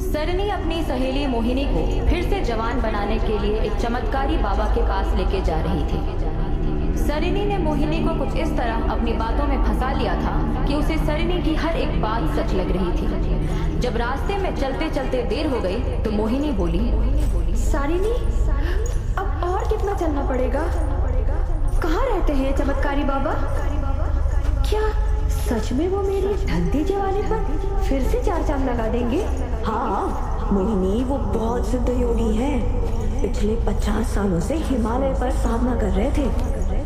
सरिनी अपनी सहेली मोहिनी को फिर से जवान बनाने के लिए एक चमत्कारी बाबा के पास लेके जा रही थी। सरिनी ने मोहिनी को कुछ इस तरह अपनी बातों में फंसा लिया था कि उसे सरिनी की हर एक बात सच लग रही थी। जब रास्ते में चलते चलते देर हो गई तो मोहिनी बोली, सरिनी, अब और कितना चलना पड़ेगा? कहाँ रहते हैं चमत्कारी बाबा? क्या सच में वो मेरी ढलती जवानी पर फिर से चार चांद लगा देंगे? हाँ मोहिनी, वो बहुत सिद्ध योगी हैं। पिछले 50 सालों से हिमालय पर साधना कर रहे थे।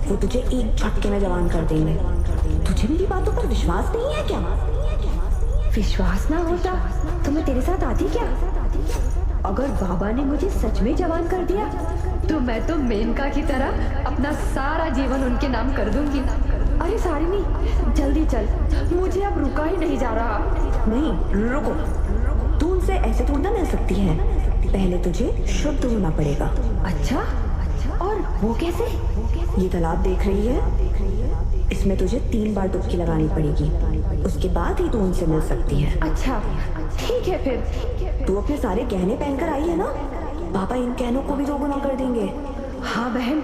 वो तुझे एक झटके में जवान कर देंगे। तुझे मेरी बातों पर विश्वास नहीं है क्या? विश्वास ना होता तो मैं तेरे साथ आती क्या? अगर बाबा ने मुझे सच में जवान कर दिया तो मैं तो मेनका की तरह अपना सारा जीवन उनके नाम कर दूंगी। अरे सरिनी, जल्दी चल, मुझे अब रुका ही नहीं जा रहा। नहीं रुको, तू उनसे ऐसे थोड़ा मिल सकती है। पहले तुझे शुद्ध होना पड़ेगा। अच्छा, और वो कैसे? ये तालाब देख रही है? इसमें तुझे 3 बार डुबकी लगानी पड़ेगी। उसके बाद ही तू उनसे मिल सकती है। अच्छा ठीक है फिर। तू अपने सारे गहने पहनकर आई है ना? पापा इन गहनों को भी 2 गुना कर देंगे। हाँ बहन,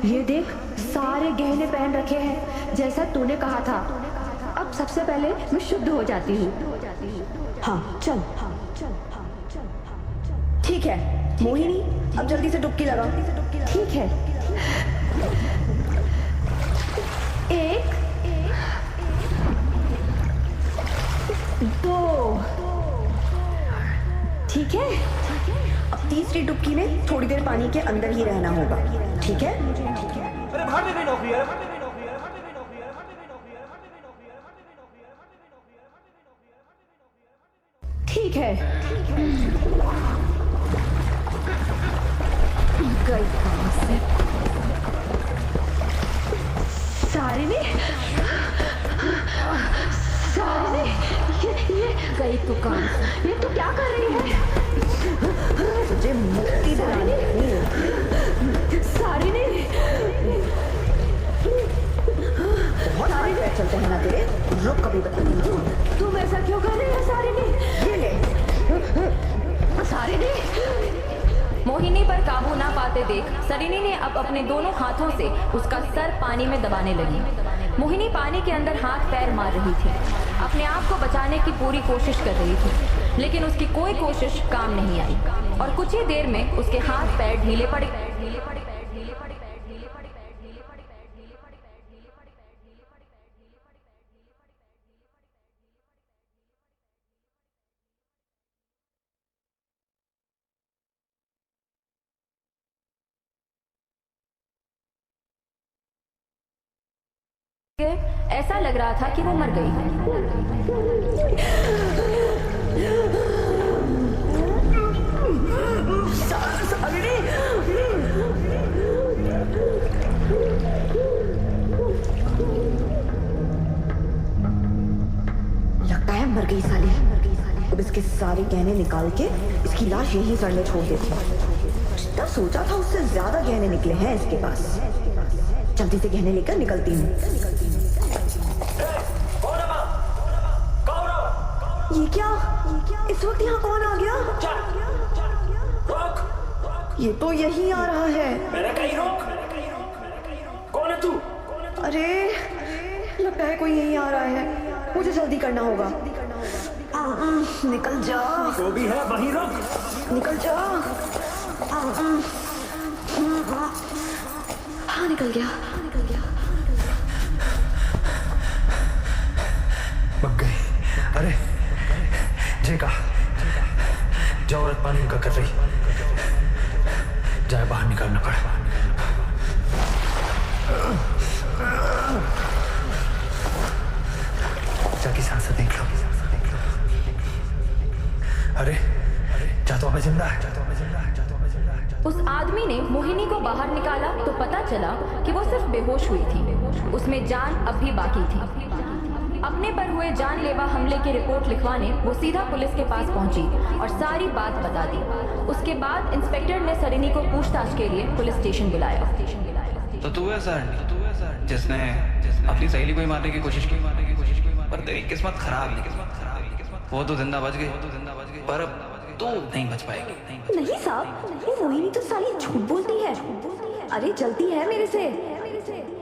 ये देख, सारे गहने पहन रखे हैं जैसा तूने कहा था। अब सबसे पहले मैं शुद्ध हो जाती हूँ। हाँ चल। ठीक है मोहिनी, अब जल्दी से डुबकी लगा। ठीक है। 1 2। ठीक है। अब तीसरी डुबकी में थोड़ी देर पानी के अंदर ही रहना होगा। ठीक है? अरे बाहर में भी नौकरी है। ठीक है। गई कहाँ से? सरिनी, ये गई तो कहाँ से? ये तो क्या कर रही है? तुझे मुक्ति दिलानी है। सरिनी, बहुत हाथ पैर चलते हैं ना तेरे। रुक, कभी बताती हूँ। तुम ऐसा क्यों कर रही हो सरिनी? ये ले। सरिनी, मोहिनी पर काबू ना पाते देख सरिनी ने अब अपने दोनों हाथों से उसका सर पानी में दबाने लगी। मोहिनी पानी के अंदर हाथ पैर मार रही थी, अपने आप को बचाने की पूरी कोशिश कर रही थी, लेकिन उसकी कोई कोशिश काम नहीं आई और कुछ ही देर में उसके हाथ पैर ढीले पड़ गए। ऐसा लग रहा था कि वो मर गई है। लगता है मर गई साली। अब इसके सारे गहने निकाल के इसकी लाश यहीं सड़ने छोड़ देती हूँ। जितना सोचा था उससे ज्यादा गहने निकले हैं इसके पास। जल्दी से गहने लेकर निकलती हूँ। ये क्या? इस वक्त यहाँ कौन आ गया? ये तो यहीं आ रहा है। मैंने कहीं रोक। कौन है तू? अरे लगता है कोई यहीं आ रहा है। मुझे जल्दी करना होगा। निकल जा। जो भी है वहीं रोक। निकल जा। हाँ निकल गया। मर गई। अरे जेका, जो औरत पानी का कर रही जाए, बाहर निकालना पड़ा। जाके सांसें देख लो। अरे जा तो हमें जिंदा है। उस आदमी ने मोहिनी को बाहर निकाला तो पता चला कि वो सिर्फ बेहोश हुई थी, उसमें जान अब भी बाकी थी। अपने पर हुए जानलेवा हमले की रिपोर्ट लिखवाने वो सीधा पुलिस के पास पहुंची और सारी बात बता दी। उसके बाद इंस्पेक्टर ने सरिनी को पूछताछ के लिए पुलिस स्टेशन बुलाया। तो तू है सर जिसने अपनी सहेली को ही मारने की कोशिश की, पर तेरी किस्मत खराब नहीं। वो तो जिंदा बच गई, पर अब तू नहीं बच पाएगी। नहीं साहब, वो मोहिनी तो साली झूठ बोलती है। अरे जलती है मेरे से।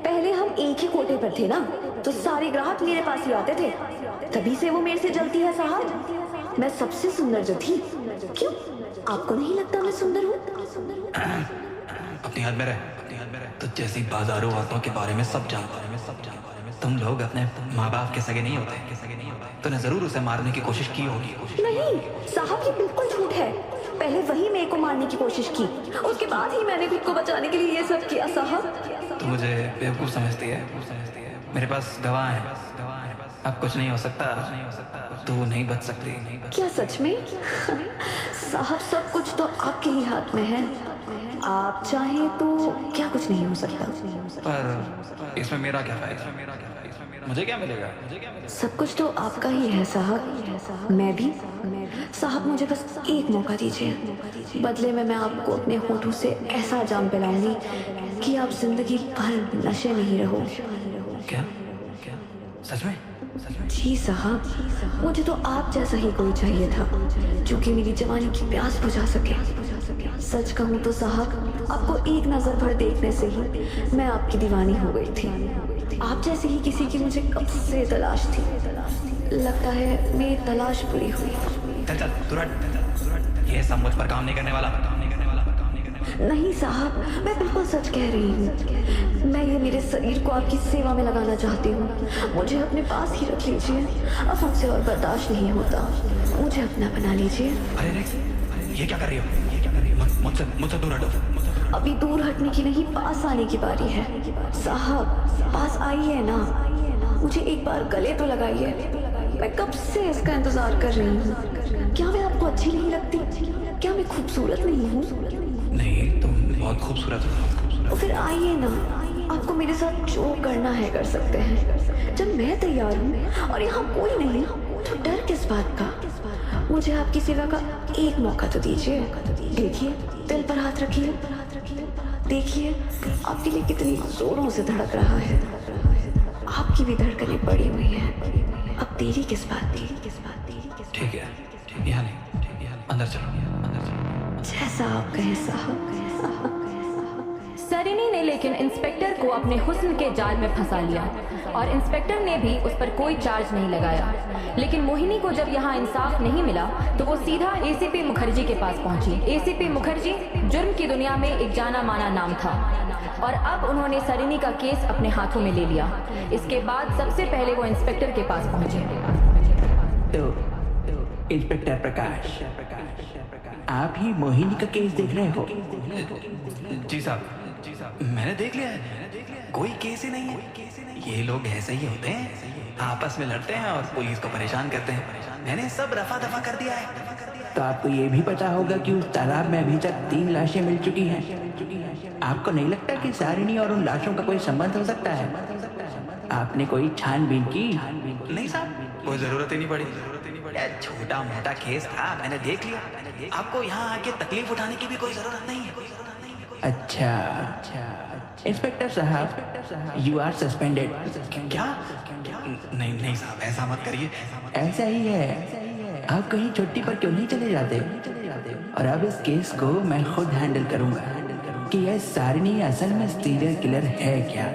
पहले हम एक ही कोटे पर थे ना, तो सारे ग्राहक मेरे पास ही आते थे, तभी से वो मेरे से जलती है साहब। मैं सबसे सुंदर जो थी। क्यों, आपको नहीं लगता मैं सुंदर हूँ? अपनी हद में रह, तो जैसी बाजारू औरतों के बारे में सब जानता है। तुम लोग अपने माँ बाप के सगे नहीं होते, तूने जरूर उसे मारने की कोशिश की होगी। नहीं साहब, ये बिल्कुल झूठ है। पहले वही मेरे को मारने की कोशिश की, उसके बाद ही मैंने खुद को बचाने के लिए ये सब किया साहब। तू मुझे बेवकूफ समझती है। मेरे पास गवाह है, अब कुछ नहीं हो सकता। तू नहीं बच सकती। क्या सच में? साहब सब कुछ तो आपके ही हाथ में है। आप चाहें तो क्या कुछ नहीं हो सकता। पर इसमें मेरा क्या फायदा? मुझे क्या मिलेगा? सब कुछ तो आपका ही है साहब। मैं भी साहब, मुझे बस एक मौका दीजिए। बदले में मैं आपको अपने होठों से ऐसा जाम पिलाऊंगी कि आप जिंदगी भर नशे में ही रहो। क्या? सच में? जी साहब, मुझे तो आप जैसा ही कोई चाहिए था जो कि मेरी जवानी की प्यास बुझा सके। सच कहूँ तो साहब, आपको एक नजर भर देखने से ही मैं आपकी दीवानी हो गई थी। आप जैसे ही किसी की मुझे कब से तलाश थी। लगता है मेरी तलाश पूरी हुई। चल तुरंत, ये सब मुझ पर काम नहीं करने वाला। नहीं साहब, मैं बिल्कुल सच कह रही हूँ। मैं ये मेरे शरीर को आपकी सेवा में लगाना चाहती हूँ। मुझे अपने पास ही रख लीजिए, अब हमसे और बर्दाश्त नहीं होता। मुझे अपना बना लीजिए। अरे ये क्या कर रही हो? मुझसे दूर हटो। अभी दूर हटने की नहीं, पास आने की बारी है। साहब पास आइए ना, मुझे एक बार गले तो लगाइए। मैं कब से इसका इंतजार कर रही हूँ। क्या मैं आपको अच्छी नहीं लगती? क्या मैं खूबसूरत नहीं हूँ? नहीं, तुम बहुत खूबसूरत हो। तो फिर आइए ना, आपको मेरे साथ जो करना है कर सकते हैं। जब मैं तैयार हूँ और यहाँ कोई नहीं, तो डर किस बात का? मुझे आपकी सेवा का एक मौका तो दीजिए। देखिए, दिल पर हाथ रखिए। देखिए आपके लिए कितनी जोरों से धड़क रहा है। आपकी भी धड़कनें पड़ी हुई हैं। अब देरी किस बात की? ठीक है, यहाँ नहीं, अंदर चलो। जैसा आप कहें साहब। सरिनी ने लेकिन इंस्पेक्टर को अपने हुस्न के जाल में फंसा लिया और इंस्पेक्टर ने भी उस पर कोई चार्ज नहीं लगाया। लेकिन मोहिनी को जब यहाँ इंसाफ नहीं मिला तो वो सीधा एसीपी मुखर्जी के पास पहुंची। एसीपी मुखर्जी जुर्म की दुनिया में एक जाना माना नाम था और अब उन्होंने सरिनी का केस अपने हाथों में ले लिया। इसके बाद सबसे पहले वो इंस्पेक्टर के पास पहुंचे। तो इंस्पेक्टर प्रकाश, आप ही मोहिनी का केस देख रहे हो? जी साहब, मैंने देख लिया है। कोई केस ही नहीं है। ये लोग ऐसे ही होते हैं, आपस में लड़ते हैं और पुलिस को परेशान करते हैं। मैंने सब रफा दफा कर दिया है। तो आपको ये भी पता होगा कि उस तालाब में अभी तक 3 लाशें मिल चुकी हैं। आपको नहीं लगता कि सारिणी और उन लाशों का कोई संबंध हो सकता है? आपने कोई छानबीन की? नहीं साहब, कोई जरूरत ही नहीं पड़ी। छोटा मोटा केस था, मैंने देख लिया। आपको यहाँ आके तकलीफ उठाने की भी कोई जरूरत नहीं है। अच्छा इंस्पेक्टर साहब, यू आर सस्पेंडेड। क्या? नहीं साहब, ऐसा मत करिए। ऐसा ही है। आप कहीं छुट्टी पर क्यों नहीं चले जाते? और अब इस केस को मैं खुद हैंडल करूंगा कि यह सारिणी असल में सीरियल किलर है क्या।